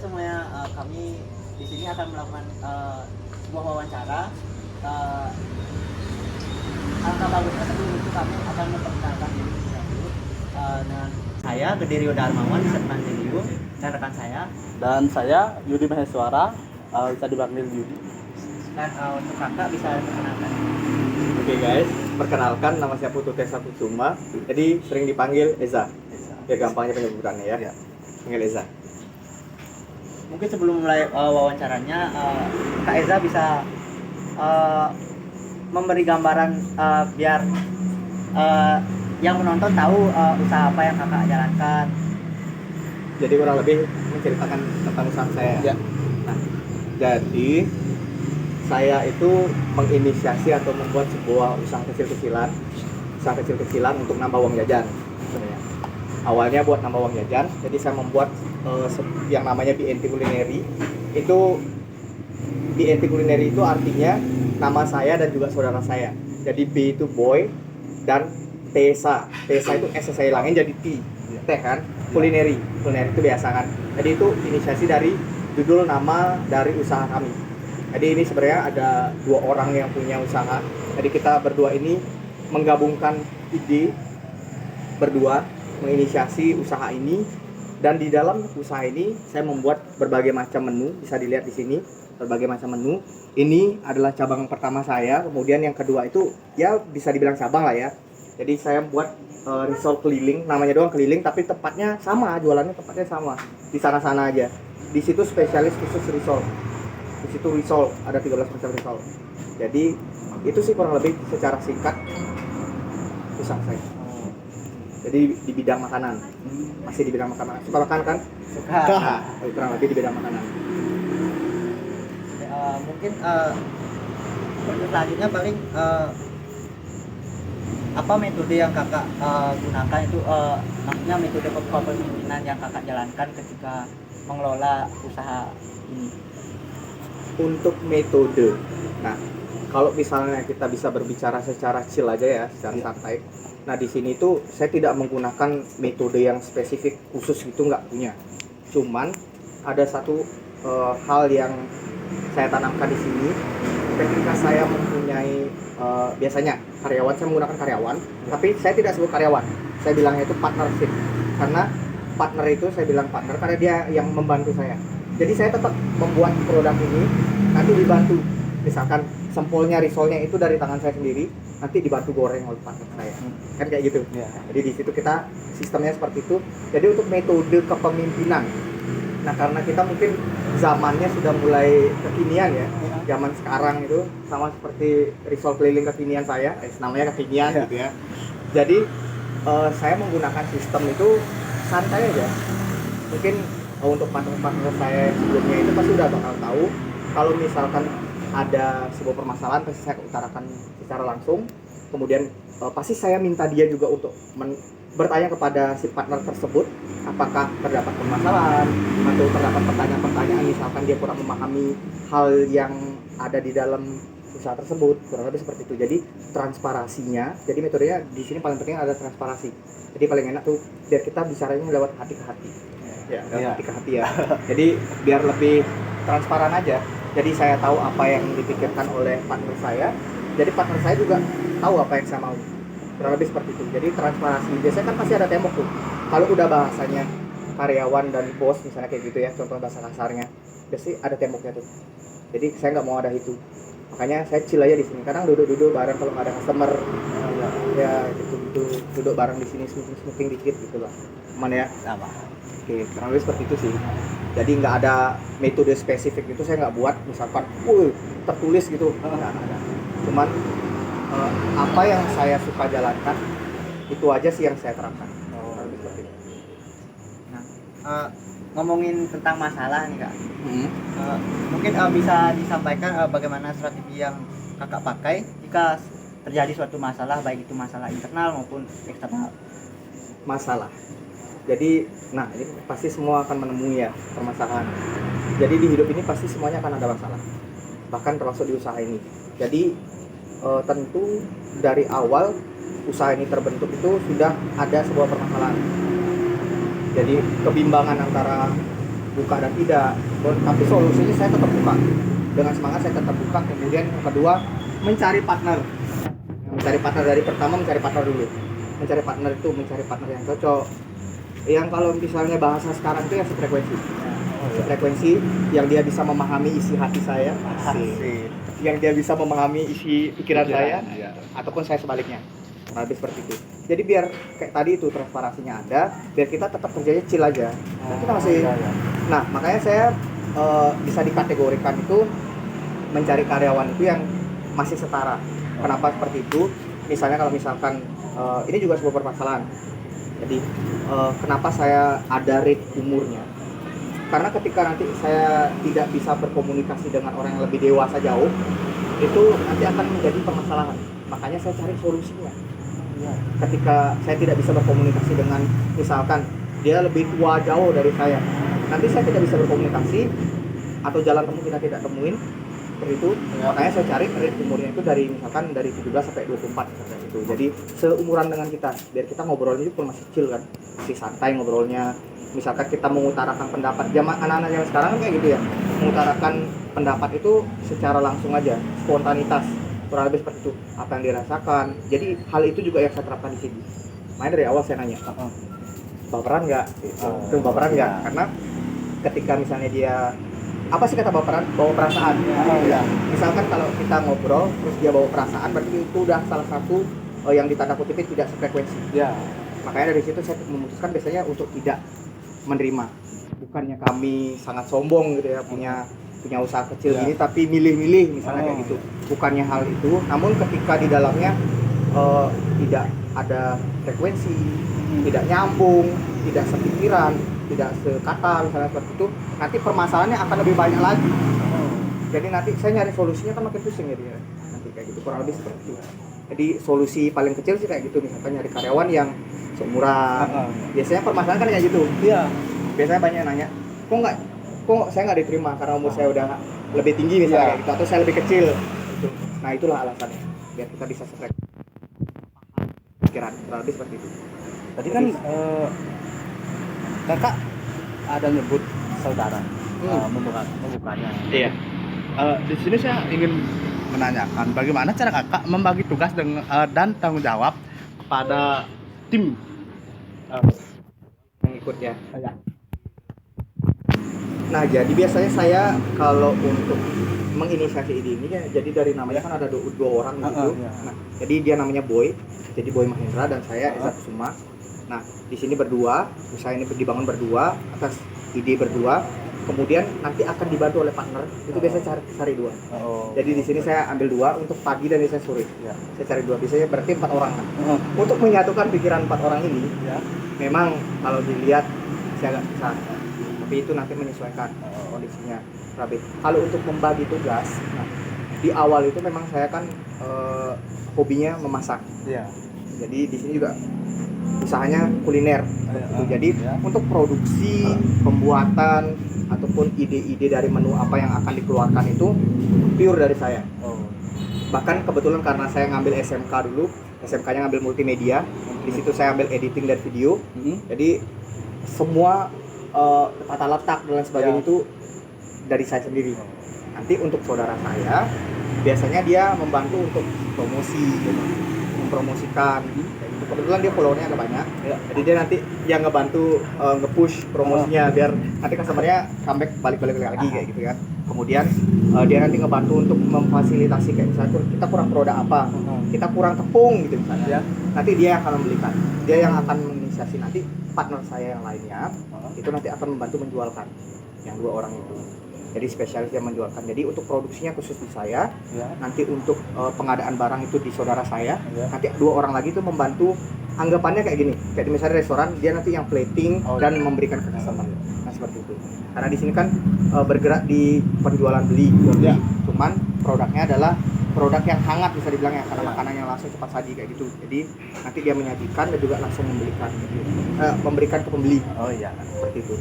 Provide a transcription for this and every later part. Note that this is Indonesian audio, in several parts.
semuanya, kami di sini akan melakukan sebuah wawancara. Uh, Alangkah bagusnya sebelum itu kami akan memperkenalkan diri dulu dengan saya Gede Rio Darmawan Sertan Delium dan rekan saya. Dan saya Yudi Maheswara, bisa dipanggil Yudi. Dan untuk kakak bisa perkenalkan. Oke guys, perkenalkan nama saya Putu Tesa Kusuma. Jadi sering dipanggil Eza. Ya gampangnya penyebutannya ya. Panggil Eza. Mungkin sebelum mulai wawancaranya, Kak Eza bisa memberi gambaran biar yang menonton tahu usaha apa yang kakak jalankan. Jadi kurang lebih menceritakan tentang usaha saya. Ya. Nah, jadi saya itu menginisiasi atau membuat sebuah usaha kecil-kecilan untuk nambah uang jajan. Sebenarnya. Awalnya buat nambah uang jajan, jadi saya membuat yang namanya BNT Culinary. Itu BNT Culinary itu artinya nama saya dan juga saudara saya. Jadi B itu boy dan Tesa itu S saya hilangin jadi T. Teh kan? Culinary itu biasa kan. Jadi itu inisiasi dari judul nama dari usaha kami. Jadi ini sebenarnya ada dua orang yang punya usaha. Jadi kita berdua ini menggabungkan ide berdua menginisiasi usaha ini, dan di dalam usaha ini saya membuat berbagai macam menu, bisa dilihat di sini berbagai macam menu. Ini adalah cabang pertama saya, kemudian yang kedua itu ya bisa dibilang cabang lah ya. Jadi saya buat risol keliling, namanya doang keliling tapi tepatnya sama, jualannya tepatnya sama di sana-sana aja. Di situ spesialis khusus risol. Di situ risol ada 13 macam risol. Jadi itu sih kurang lebih secara singkat usaha saya. Jadi di bidang makanan, masih di bidang makanan. Suka makan kan? Suka. Kurang lebih di bidang makanan. Mungkin untuk selanjutnya paling apa metode yang kakak gunakan itu, maksudnya metode kepemimpinan yang kakak jalankan ketika mengelola usaha ini. Untuk metode, nah kalau misalnya kita bisa berbicara secara chill aja ya, secara santai. Nah di sini tuh saya tidak menggunakan metode yang spesifik khusus gitu, nggak punya. Cuman ada satu hal yang saya tanamkan di sini. Ketika saya mempunyai biasanya karyawan, saya menggunakan karyawan, tapi saya tidak sebut karyawan. Saya bilangnya itu partnership. Karena partner itu saya bilang partner karena dia yang membantu saya. Jadi saya tetap membuat produk ini, nanti dibantu. Misalkan sempolnya, risolnya itu dari tangan saya sendiri, nanti dibantu goreng oleh partner saya. Kan kayak gitu. Ya. Jadi di situ kita sistemnya seperti itu. Jadi untuk metode kepemimpinan, nah karena kita mungkin zamannya sudah mulai kekinian ya. Zaman sekarang itu sama seperti risol keliling kekinian saya, namanya kekinian gitu ya. Jadi saya menggunakan sistem itu santai aja. Mungkin untuk partner-partner saya sebelumnya itu pasti udah bakal tahu kalau misalkan ada sebuah permasalahan pasti saya utarakan secara langsung. Kemudian pasti saya minta dia juga untuk bertanya kepada si partner tersebut apakah terdapat permasalahan atau terdapat pertanyaan-pertanyaan, misalkan dia kurang memahami hal yang ada di dalam usaha tersebut, kurang lebih seperti itu. Jadi transparansinya, jadi metodenya di sini paling penting ada transparansi. Jadi paling enak tuh biar kita bicaranya lewat hati ke hati. Ya, lewat hati ke hati ya. Jadi biar lebih transparan aja. Jadi saya tahu apa yang dipikirkan oleh partner saya. Jadi partner saya juga tahu apa yang saya mau. Kurang lebih seperti itu. Jadi transparansi. Biasanya kan pasti ada tembok tuh. Kalau udah bahasanya karyawan dan bos misalnya kayak gitu ya, contoh bahasa kasarnya, pasti ada temboknya tuh. Jadi saya nggak mau ada itu. Makanya saya chill aja di sini. Kadang duduk-duduk bareng kalau nggak ada customer. Ya gitu-gitu. Duduk bareng di sini, smoking dikit gitu lah. Aman ya? Sama. Oke, kurang lebih seperti itu sih. Jadi nggak ada metode spesifik itu saya nggak buat, misalkan, tertulis gitu, nggak ada. Cuman apa yang saya suka jalankan itu aja sih yang saya terapkan. Kurang lebih seperti itu. Nah, ngomongin tentang masalah nih kak, mungkin bisa disampaikan bagaimana strategi yang kakak pakai jika terjadi suatu masalah, baik itu masalah internal maupun eksternal. Masalah. Jadi, nah ini pasti semua akan menemui ya permasalahan. Jadi di hidup ini pasti semuanya akan ada masalah, bahkan termasuk di usaha ini. Jadi tentu dari awal usaha ini terbentuk itu sudah ada sebuah permasalahan. Jadi kebimbangan antara buka dan tidak. Tapi solusinya saya tetap buka. Dengan semangat saya tetap buka. Kemudian yang kedua, mencari partner. Mencari partner dari pertama, mencari partner dulu. Mencari partner itu mencari partner yang cocok. Yang kalau misalnya bahasa sekarang itu ya sefrekuensi. Sefrekuensi yang dia bisa memahami isi hati saya. Asik. Yang dia bisa memahami isi pikiran saya, Iya. ataupun saya sebaliknya. Kurang lebih seperti itu. Jadi biar kayak tadi itu transparansinya ada, biar kita tetap kerjanya chill aja. Dan kita masih. Iya, iya. Nah, makanya saya bisa dikategorikan itu mencari karyawan itu yang masih setara. Kenapa seperti itu? Misalnya kalau misalkan ini juga sebuah permasalahan. Jadi kenapa saya ada rate umurnya? Karena ketika nanti saya tidak bisa berkomunikasi dengan orang yang lebih dewasa jauh, itu nanti akan menjadi permasalahan. Makanya saya cari solusinya. Ketika saya tidak bisa berkomunikasi dengan, misalkan dia lebih tua jauh dari saya, nanti saya tidak bisa berkomunikasi atau jalan temu kita tidak temuin seperti itu. Makanya saya cari rate umurnya itu dari misalkan dari 17 sampai 24 seperti itu. Jadi seumuran dengan kita, biar kita ngobrolnya itu pun masih chill kan, masih santai ngobrolnya. Misalkan kita mengutarakan pendapat, anak-anak yang sekarang kan kayak gitu ya, mengutarakan pendapat itu secara langsung aja, spontanitas, kurang lebih seperti itu, apa yang dirasakan. Jadi hal itu juga yang saya terapkan di sini. Makanya dari awal saya nanya, baperan nggak? Itu baperan nggak? Karena ketika misalnya dia, apa sih kata baperan? Bawa perasaan. Misalkan kalau kita ngobrol terus dia bawa perasaan, berarti itu udah salah satu yang ditanda kutipin tidak sefrekuensi. Ya. Makanya dari situ saya memutuskan biasanya untuk tidak menerima. Bukannya kami sangat sombong gitu ya, punya usaha kecil ini tapi milih-milih misalnya kayak gitu. Bukannya hal itu, namun ketika di dalamnya tidak ada frekuensi, tidak nyambung, tidak sepikiran, tidak sekata misalnya seperti itu, nanti permasalahannya akan lebih banyak lagi. Jadi nanti saya nyari solusinya kan makin pusing ya dia. Nanti kayak gitu, kurang lebih seperti itu. Jadi solusi paling kecil sih kayak gitu, misalkan nyari karyawan yang seumuran. Biasanya permasalahan kan kayak gitu. Iya. Biasanya banyak yang nanya, kok saya nggak diterima karena umur saya udah lebih tinggi misalnya kayak gitu, atau saya lebih kecil gitu. Nah itulah alasannya, biar kita bisa sesuai pikiran, kurang lebih seperti itu. Tadi kan kakak ada nyebut saudara membukanya. Iya. Di sini saya ingin menanyakan bagaimana cara kakak membagi tugas dan tanggung jawab kepada tim Mengikutnya. Nah jadi biasanya saya kalau untuk menginisiasi ide ini ya, jadi dari namanya kan ada dua orang gitu. Nah jadi dia namanya Boy, jadi Boy Mahendra dan saya Eza Kusuma. Nah di sini berdua, usaha ini dibangun berdua atas ide berdua. Kemudian nanti akan dibantu oleh partner, itu biasanya cari dua. Jadi di sini saya ambil dua untuk pagi dan biasanya sore. Saya cari dua, biasanya berarti 4 orang kan. Untuk menyatukan pikiran 4 orang ini, memang kalau dilihat saya agak susah, tapi itu nanti menyesuaikan kondisinya. Tapi kalau untuk membagi tugas, nah, di awal itu memang saya kan hobinya memasak. Jadi di sini juga usahanya kuliner. Jadi untuk produksi, pembuatan ataupun ide-ide dari menu apa yang akan dikeluarkan itu pure dari saya. Bahkan kebetulan karena saya ngambil SMK dulu, SMK-nya ngambil multimedia, di situ saya ambil editing dan video. Jadi semua tata letak dan lain sebagainya itu dari saya sendiri. Nanti untuk saudara saya, biasanya dia membantu untuk promosi, mempromosikan. Kebetulan dia followernya agak banyak, jadi dia nanti yang ngebantu nge-push promosinya biar nanti customernya comeback balik lagi kayak gitu ya. Kemudian dia nanti ngebantu untuk memfasilitasi kayak misalnya kita kurang produk apa, kita kurang tepung gitu misalnya. Nanti dia yang akan membelikan, dia yang akan menginisiasi. Nanti partner saya yang lainnya itu nanti akan membantu menjualkan yang 2 orang itu. Jadi spesialis yang menjualkan. Jadi untuk produksinya khusus di saya, nanti untuk pengadaan barang itu di saudara saya. Nanti 2 orang lagi itu membantu, anggapannya kayak gini, kayak misalnya restoran, dia nanti yang plating dan memberikan ke customer. Nah seperti itu. Karena di sini kan bergerak di penjualan beli, cuman produknya adalah produk yang hangat bisa dibilang ya, karena makanan yang langsung cepat saji kayak gitu. Jadi nanti dia menyajikan dan juga langsung memberikan ke pembeli. Seperti itu.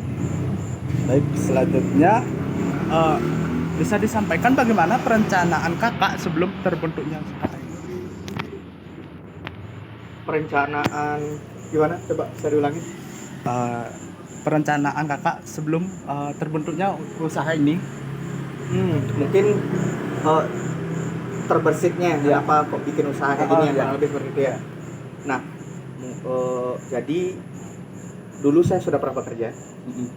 Baik, selanjutnya bisa disampaikan bagaimana perencanaan kakak sebelum terbentuknya usaha ini? Perencanaan gimana? Coba bisa diulangi. perencanaan kakak sebelum terbentuknya usaha ini? Mungkin terbersihnya kenapa kok bikin usaha kayak gini, kurang lebih seperti itu ya. Nah, jadi dulu saya sudah pernah bekerja.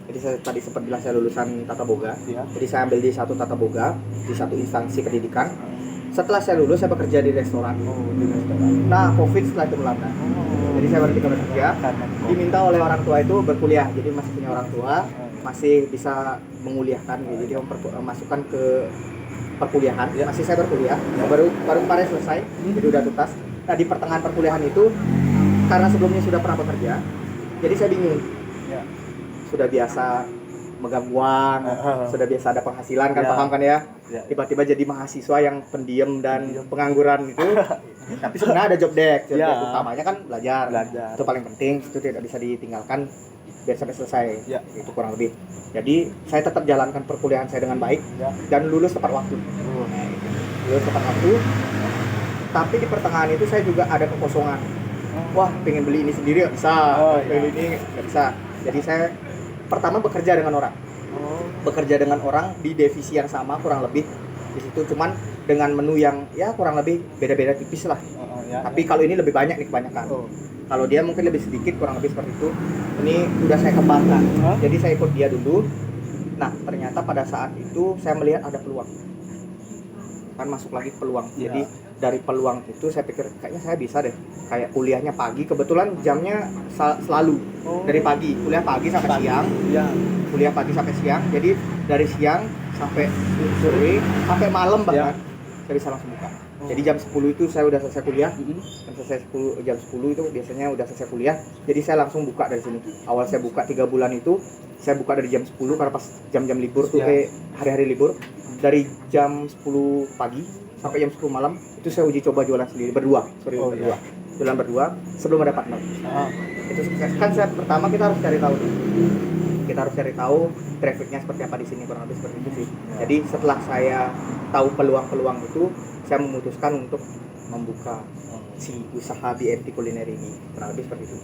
Jadi saya tadi sempat bilang saya lulusan Tata Boga. Jadi saya ambil di satu Tata Boga, di satu instansi pendidikan. Setelah saya lulus saya bekerja di restoran. Nah, Covid setelah itu melanda. Jadi saya berhenti bekerja. Diminta oleh orang tua itu berkuliah. Jadi masih punya orang tua, masih bisa menguliahkan. Jadi masukkan ke perkuliahan. Masih saya berkuliah. Baru kemarin selesai. Jadi udah tuntas. Nah, di pertengahan perkuliahan itu karena sebelumnya sudah pernah bekerja, jadi saya bingung. Sudah biasa megang uang, sudah biasa ada penghasilan kan, paham kan ya? Tiba-tiba jadi mahasiswa yang pendiam dan pengangguran itu. Tapi sebenarnya ada job desk. Job desk utamanya kan belajar. Itu paling penting, itu tidak bisa ditinggalkan biar sampai selesai. Itu kurang lebih. Jadi saya tetap jalankan perkuliahan saya dengan baik dan lulus tepat waktu. Lulus tepat waktu. Tapi di pertengahan itu saya juga ada kekosongan. Wah, pengen beli ini sendiri nggak bisa, beli ini nggak bisa. Jadi saya pertama bekerja dengan orang. Bekerja dengan orang di divisi yang sama kurang lebih di situ, cuman dengan menu yang ya kurang lebih beda-beda tipis lah. Tapi kalau ini lebih banyak nih kebanyakan. Kalau dia mungkin lebih sedikit, kurang lebih seperti itu. Ini udah saya kembangkan. Jadi saya ikut dia dulu. Nah, ternyata pada saat itu saya melihat ada peluang. Kan masuk lagi peluang. Jadi dari peluang itu saya pikir kayaknya saya bisa deh. Kayak kuliahnya pagi, kebetulan jamnya selalu dari pagi, kuliah pagi sampai siang. Kuliah pagi sampai siang. Jadi dari siang sampai sore sampai malam bahkan saya bisa langsung buka. Jadi jam 10 itu saya udah selesai kuliah. Jam 10 itu biasanya udah selesai kuliah. Jadi saya langsung buka dari sini. Awal saya buka 3 bulan itu saya buka dari jam 10 karena pas jam-jam libur tuh hari-hari libur. Dari jam 10 pagi sampai jam 10 malam itu saya uji coba jualan sendiri berdua. Jualan berdua sebelum ada partner. Itu sukses. Kan saya pertama kita harus cari tahu. Kita harus cari tahu trafficnya seperti apa di sini, kurang lebih seperti itu sih. Jadi setelah saya tahu peluang-peluang itu, saya memutuskan untuk membuka si usaha BMT Kuliner ini, kurang lebih seperti itu.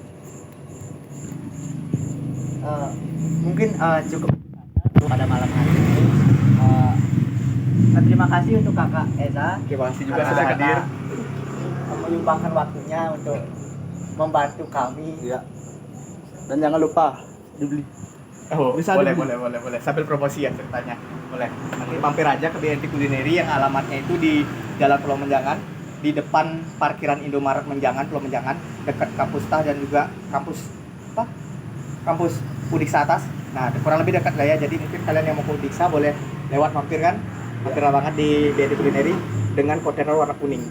Mungkin cukup pada malam hari ini. Terima kasih untuk Kakak Eza. Terima kasih juga sudah hadir. Menyumbangkan waktunya untuk membantu kami. Dan jangan lupa dibeli. Bisa boleh. Sambil promosi ya ceritanya. Boleh. Nanti mampir aja ke BNT Kulineri yang alamatnya itu di Jalan Pulau Menjangan, di depan parkiran Indomaret Menjangan, Pulau Menjangan, dekat kampus TAH dan juga kampus Kampus Udiksa atas. Nah, kurang lebih dekat lah ya. Jadi mungkin kalian yang mau ke Udiksa boleh lewat mampir kan. Mampir banget di BNT Kulineri dengan kontainer warna kuning.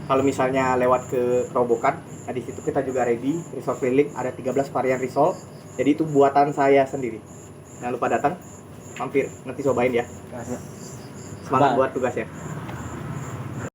Kalau misalnya lewat ke Kerobokan, nah di situ kita juga ready risol keliling, ada 13 varian risol. Jadi itu buatan saya sendiri. Jangan lupa datang, mampir, nanti cobain ya. Semangat buat tugas ya.